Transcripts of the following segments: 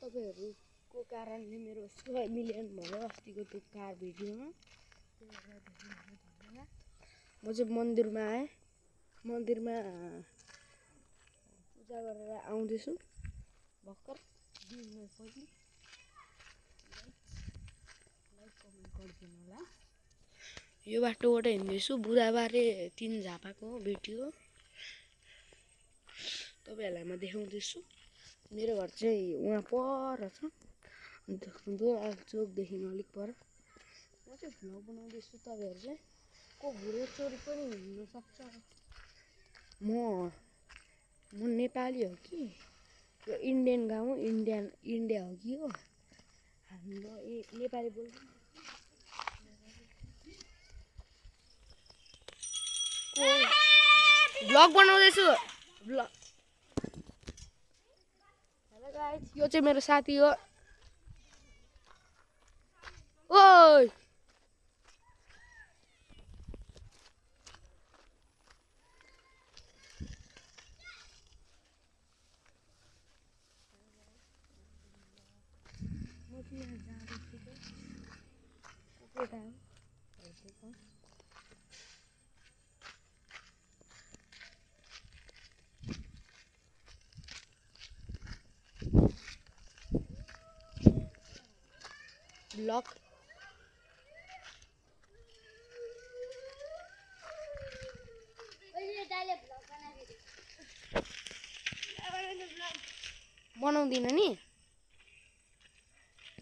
तपाईहरुको कारणले मेरो 100 मिलियन भयो अस्तिको त्यो कार भिडियोमा। म चाहिँ मन्दिरमा आएँ, मन्दिरमा पूजा गरेर आउँदैछु भर्खर 2 मिनेट पछि। लाइक कमेन्ट गरिदिनु होला। यो बाटोबाट हिँड्दैछु, बुधबारे 3 झापाको भिडियो तपाईहरुलाई म देखाउँदैछु। मेरो घर चाहिँ उहाँ पर छ, अन्त दुवा चोकदेखि अलिक पर। म चाहिँ भ्लग बनाउँदैछु, तपाईहरु चाहिँ को भुरे चोरी पनि हुन सक्छ। म नेपाली हो कि यो इन्डियन गाउँ इन्डिया हो कि हो। हाम्रो नेपाली बोल्छ। भ्लग बनाउँदैछु भ्लग। हेलो गाइस, यो चाहिँ मेरो साथी हो। ओइ म चाहिँ जाँदैछु ब्लग। बनाउँदिन नि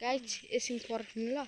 गाइस, एकछिन पर्खिनु ल।